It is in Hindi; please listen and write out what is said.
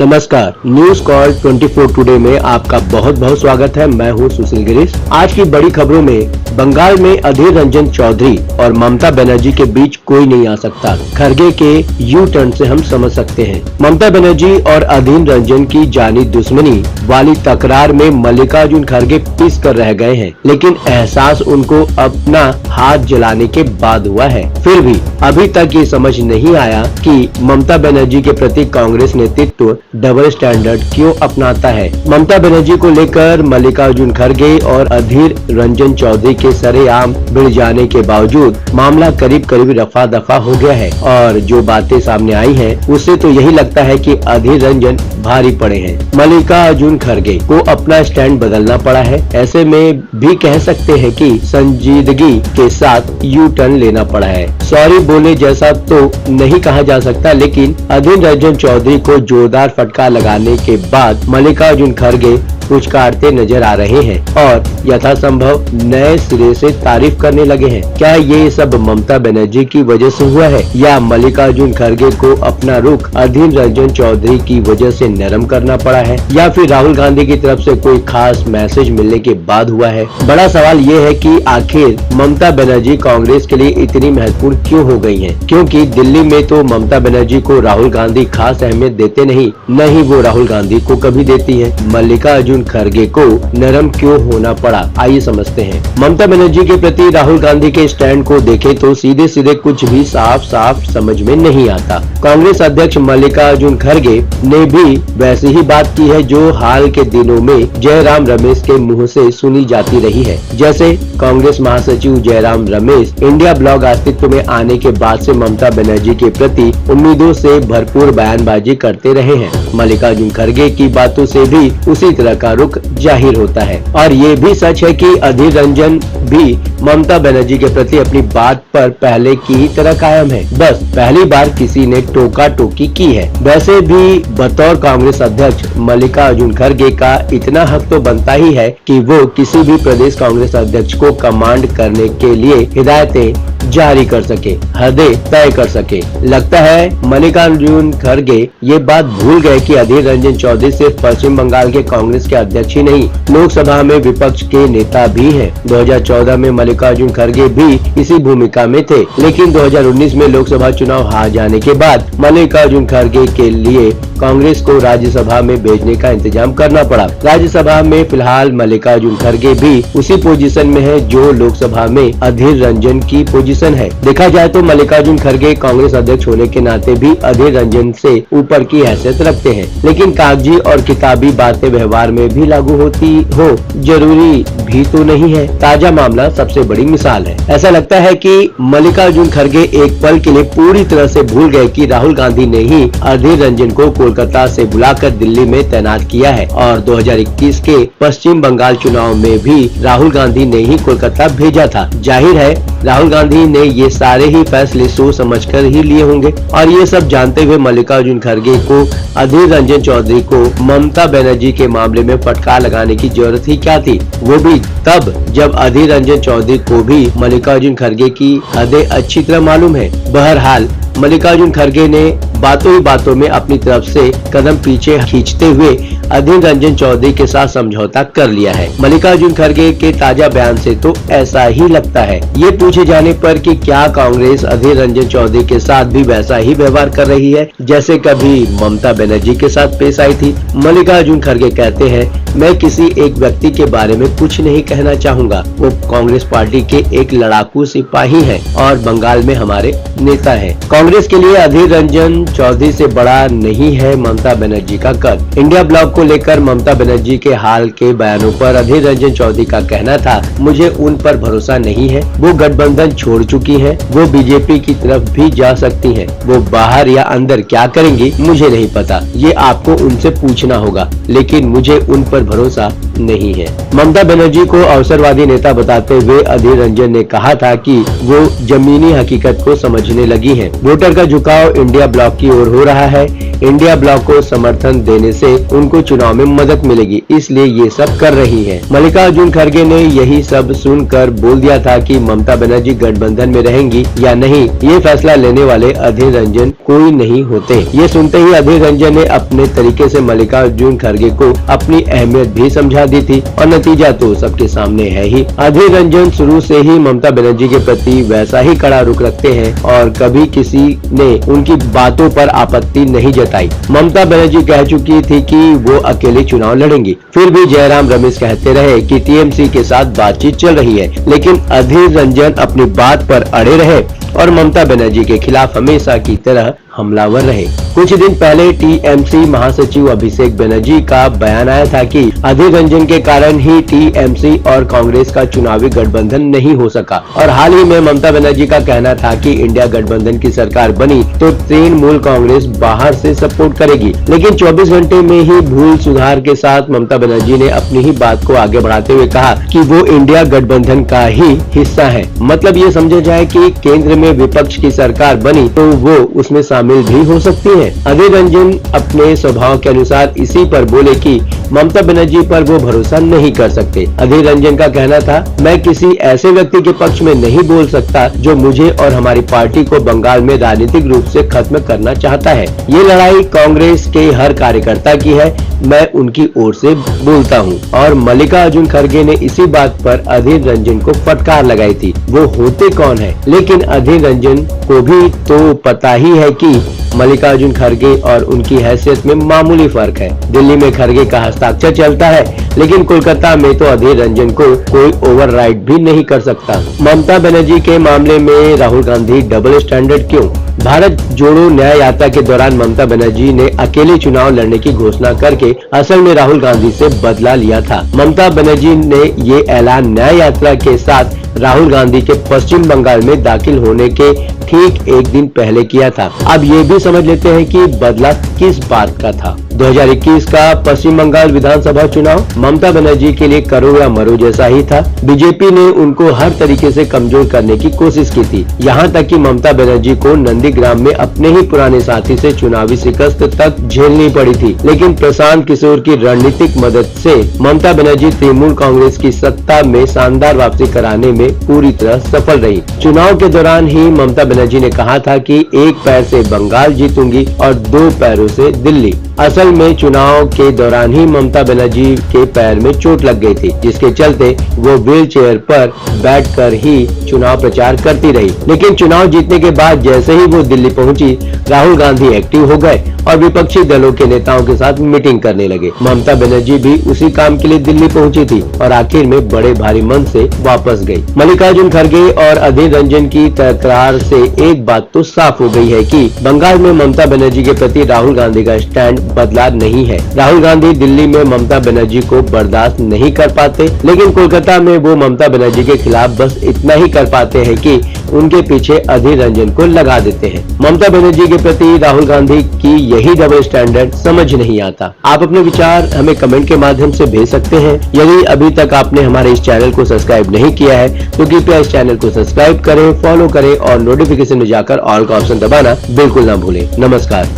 नमस्कार, न्यूज कॉल 24 टुडे में आपका बहुत बहुत स्वागत है। मैं हूं सुशील गिरीश। आज की बड़ी खबरों में बंगाल में अधीर रंजन चौधरी और ममता बनर्जी के बीच कोई नहीं आ सकता। खरगे के यू टर्न से हम समझ सकते हैं। ममता बनर्जी और अधीर रंजन की जानी दुश्मनी वाली तकरार में मल्लिकार्जुन खरगे पिस कर रह गए हैं, लेकिन एहसास उनको अपना हाथ जलाने के बाद हुआ है। फिर भी अभी तक ये समझ नहीं आया कि ममता बनर्जी के प्रति कांग्रेस नेतृत्व डबल स्टैंडर्ड क्यों अपनाता है। ममता बनर्जी को लेकर मल्लिकार्जुन खरगे और अधीर रंजन चौधरी के सरेआम भिड़ जाने के बावजूद मामला करीब करीब रफा दफा हो गया है और जो बातें सामने आई हैं, उससे तो यही लगता है कि अधीर रंजन भारी पड़े हैं। मल्लिकार्जुन खरगे को अपना स्टैंड बदलना पड़ा है। ऐसे में भी कह सकते हैं कि संजीदगी के साथ यू टर्न लेना पड़ा है। सॉरी बोले जैसा तो नहीं कहा जा सकता, लेकिन अधीर रंजन चौधरी को जोरदार फटका लगाने के बाद मल्लिकार्जुन खरगे पुचकारते नजर आ रहे हैं और यथासंभव नए सिरे से तारीफ करने लगे हैं। क्या ये सब ममता बनर्जी की वजह से हुआ है या मल्लिकार्जुन खरगे को अपना रुख अधीर रंजन चौधरी की वजह से नरम करना पड़ा है या फिर राहुल गांधी की तरफ से कोई खास मैसेज मिलने के बाद हुआ है? बड़ा सवाल ये है कि आखिर ममता बनर्जी कांग्रेस के लिए इतनी महत्वपूर्ण क्यों हो गई है? क्योंकि दिल्ली में तो ममता बनर्जी को राहुल गांधी खास अहमियत देते नहीं, न ही वो राहुल गांधी को कभी देती है। मल्लिकार्जुन खरगे को नरम क्यों होना पड़ा, आइए समझते हैं। ममता बनर्जी के प्रति राहुल गांधी के स्टैंड को देखें तो सीधे सीधे कुछ भी साफ साफ समझ में नहीं आता। कांग्रेस अध्यक्ष मल्लिकार्जुन खरगे ने भी वैसी ही बात की है जो हाल के दिनों में जयराम रमेश के मुंह से सुनी जाती रही है। जैसे कांग्रेस महासचिव जयराम रमेश इंडिया ब्लॉक अस्तित्व में आने के बाद से ममता बनर्जी के प्रति उम्मीदों से भरपूर बयानबाजी करते रहे हैं। मल्लिकार्जुन खरगे की बातों से भी उसी तरह का रुख जाहिर होता है और ये भी सच है कि अधीर रंजन भी ममता बनर्जी के प्रति अपनी बात पर पहले की ही तरह कायम है। बस पहली बार किसी ने टोका टोकी की है। वैसे भी बतौर कांग्रेस अध्यक्ष मल्लिकार्जुन खरगे का इतना हक तो बनता ही है कि वो किसी भी प्रदेश कांग्रेस अध्यक्ष को कमांड करने के लिए हिदायतें जारी कर सके, हदें तय कर सके। लगता है मल्लिकार्जुन खरगे ये बात भूल गए कि अधीर रंजन चौधरी सिर्फ पश्चिम बंगाल के कांग्रेस के अध्यक्ष ही नहीं, लोकसभा में विपक्ष के नेता भी हैं। 2014 में मल्लिकार्जुन खरगे भी इसी भूमिका में थे, लेकिन 2019 में लोकसभा चुनाव हार जाने के बाद मल्लिकार्जुन खरगे के लिए कांग्रेस को राज्यसभा में भेजने का इंतजाम करना पड़ा। राज्यसभा में फिलहाल मल्लिकार्जुन खरगे भी उसी पोजीशन में है जो लोकसभा में अधीर रंजन की पोजीशन है। देखा जाए तो मल्लिकार्जुन खरगे कांग्रेस अध्यक्ष होने के नाते भी अधीर रंजन से ऊपर की हैसियत रखते हैं, लेकिन कागजी और किताबी बातें व्यवहार में भी लागू होती हो जरूरी भी तो नहीं है। ताजा मामला सबसे बड़ी मिसाल है। ऐसा लगता है कि मल्लिकार्जुन खरगे एक पल के लिए पूरी तरह से भूल गए कि राहुल गांधी ने ही अधीर रंजन को कोलकाता से बुलाकर दिल्ली में तैनात किया है और 2021 के पश्चिम बंगाल चुनाव में भी राहुल गांधी ने ही कोलकाता भेजा था। जाहिर है राहुल गांधी ने ये सारे ही फैसले सोच समझकर ही लिए होंगे और ये सब जानते हुए मल्लिकार्जुन खरगे को अधीर रंजन चौधरी को ममता बनर्जी के मामले में फटकार लगाने की जरूरत ही क्या थी, वो भी तब जब अधीर रंजन चौधरी को भी मल्लिकार्जुन खरगे की हदें अच्छी तरह मालूम है। बहरहाल मल्लिकार्जुन खरगे ने बातों ही बातों में अपनी तरफ से कदम पीछे खींचते हुए अधीर रंजन चौधरी के साथ समझौता कर लिया है। मल्लिकार्जुन खरगे के ताजा बयान से तो ऐसा ही लगता है। ये पूछे जाने पर कि क्या कांग्रेस अधीर रंजन चौधरी के साथ भी वैसा ही व्यवहार कर रही है जैसे कभी ममता बनर्जी के साथ पेश आई थी, मल्लिकार्जुन खरगे कहते हैं, मैं किसी एक व्यक्ति के बारे में कुछ नहीं कहना चाहूँगा। वो कांग्रेस पार्टी के एक लड़ाकू सिपाही हैं और बंगाल में हमारे नेता हैं। कांग्रेस के लिए अधीर रंजन चौधरी से बड़ा नहीं है ममता बनर्जी का कद। इंडिया ब्लॉक को लेकर ममता बनर्जी के हाल के बयानों पर अधीर रंजन चौधरी का कहना था, मुझे उन पर भरोसा नहीं है। वो गठबंधन छोड़ चुकी हैं, वो बीजेपी की तरफ भी जा सकती हैं। वो बाहर या अंदर क्या करेंगी मुझे नहीं पता, ये आपको उनसे पूछना होगा, लेकिन मुझे उन पर भरोसा नहीं है। ममता बनर्जी को अवसरवादी नेता बताते हुए अधीर रंजन ने कहा था कि वो जमीनी हकीकत को समझने लगी हैं। वो वोटर का झुकाव इंडिया ब्लॉक की ओर हो रहा है। इंडिया ब्लॉक को समर्थन देने से उनको चुनाव में मदद मिलेगी, इसलिए ये सब कर रही है। मल्लिकार्जुन खड़गे ने यही सब सुनकर बोल दिया था कि ममता बनर्जी गठबंधन में रहेंगी या नहीं, ये फैसला लेने वाले अधीर रंजन कोई नहीं होते। ये सुनते ही अधीर रंजन ने अपने तरीके से मल्लिकार्जुन खड़गे को अपनी अहमियत भी समझा दी थी और नतीजा तो सबके सामने है ही। अधीर रंजन शुरू से ही ममता बनर्जी के प्रति वैसा ही कड़ा रुख रखते हैं और कभी किसी ने उनकी बातों पर आपत्ति नहीं जताई। ममता बनर्जी कह चुकी थी कि वो अकेले चुनाव लड़ेंगी, फिर भी जयराम रमेश कहते रहे कि टीएमसी के साथ बातचीत चल रही है, लेकिन अधीर रंजन अपनी बात पर अड़े रहे और ममता बनर्जी के खिलाफ हमेशा की तरह हमलावर रहे। कुछ दिन पहले टीएमसी महासचिव अभिषेक बनर्जी का बयान आया था कि अधीर रंजन के कारण ही टीएमसी और कांग्रेस का चुनावी गठबंधन नहीं हो सका और हाल ही में ममता बनर्जी का कहना था कि इंडिया गठबंधन की सरकार बनी तो तृणमूल कांग्रेस बाहर से सपोर्ट करेगी, लेकिन 24 घंटे में ही भूल सुधार के साथ ममता बनर्जी ने अपनी ही बात को आगे बढ़ाते हुए कहा कि वो इंडिया गठबंधन का ही हिस्सा है। मतलब ये समझा जाए कि केंद्र में विपक्ष की सरकार बनी तो वो उसमें शामिल भी हो सकती है। अधीर रंजन अपने स्वभाव के अनुसार इसी पर बोले कि ममता बनर्जी पर वो भरोसा नहीं कर सकते। अधीर रंजन का कहना था, मैं किसी ऐसे व्यक्ति के पक्ष में नहीं बोल सकता जो मुझे और हमारी पार्टी को बंगाल में राजनीतिक रूप से खत्म करना चाहता है। ये लड़ाई कांग्रेस के हर कार्यकर्ता की है, मैं उनकी ओर से बोलता हूँ। और मल्लिकार्जुन खड़गे ने इसी बात पर अधीर रंजन को फटकार लगाई थी। वो होते कौन है? लेकिन अधीर रंजन को भी तो पता ही है कि मल्लिकार्जुन खड़गे और उनकी हैसियत में मामूली फर्क है। दिल्ली में खड़गे का हस्ताक्षर चलता है, लेकिन कोलकाता में तो अधीर रंजन को कोई ओवरराइड भी नहीं कर सकता। ममता बनर्जी के मामले में राहुल गांधी डबल स्टैंडर्ड क्यों? भारत जोड़ो न्याय यात्रा के दौरान ममता बनर्जी ने अकेले चुनाव लड़ने की घोषणा करके असल में राहुल गांधी से बदला लिया था। ममता बनर्जी ने ये ऐलान न्याय यात्रा के साथ राहुल गांधी के पश्चिम बंगाल में दाखिल होने के ठीक एक दिन पहले किया था। अब ये भी समझ लेते हैं कि बदला किस बात का था। 2021 का पश्चिम बंगाल विधानसभा चुनाव ममता बनर्जी के लिए करो या मरो जैसा ही था। बीजेपी ने उनको हर तरीके से कमजोर करने की कोशिश की थी, यहाँ तक कि ममता बनर्जी को नंदीग्राम में अपने ही पुराने साथी से चुनावी शिकस्त तक झेलनी पड़ी थी। लेकिन प्रशांत किशोर की रणनीतिक मदद से ममता बनर्जी तृणमूल कांग्रेस की सत्ता में शानदार वापसी कराने में पूरी तरह सफल रही। चुनाव के दौरान ही ममता बनर्जी ने कहा था कि एक पैर से बंगाल जीतूंगी और 2 पैरों से दिल्ली। असल में चुनाव के दौरान ही ममता बनर्जी के पैर में चोट लग गई थी, जिसके चलते वो व्हील चेयर पर बैठकर ही चुनाव प्रचार करती रही। लेकिन चुनाव जीतने के बाद जैसे ही वो दिल्ली पहुंची, राहुल गांधी एक्टिव हो गए और विपक्षी दलों के नेताओं के साथ मीटिंग करने लगे। ममता बनर्जी भी उसी काम के लिए दिल्ली पहुंची थी और आखिर में बड़े भारी मन से वापस गई। मल्लिकार्जुन खड़गे और अधीर रंजन की तकरार से एक बात तो साफ हो गई है कि बंगाल में ममता बनर्जी के प्रति राहुल गांधी का स्टैंड बदला नहीं है। राहुल गांधी दिल्ली में ममता बनर्जी को बर्दाश्त नहीं कर पाते, लेकिन कोलकाता में वो ममता बनर्जी के खिलाफ बस इतना ही कर पाते हैं कि उनके पीछे अधीर रंजन को लगा देते हैं। ममता बनर्जी के प्रति राहुल गांधी की यही डबल स्टैंडर्ड समझ नहीं आता। आप अपने विचार हमें कमेंट के माध्यम से भेज सकते हैं। यदि अभी तक आपने हमारे इस चैनल को सब्सक्राइब नहीं किया है तो कृपया इस चैनल को सब्सक्राइब करें, फॉलो करें और नोटिफिकेशन में जाकर ऑल का ऑप्शन दबाना बिल्कुल ना भूलें। नमस्कार।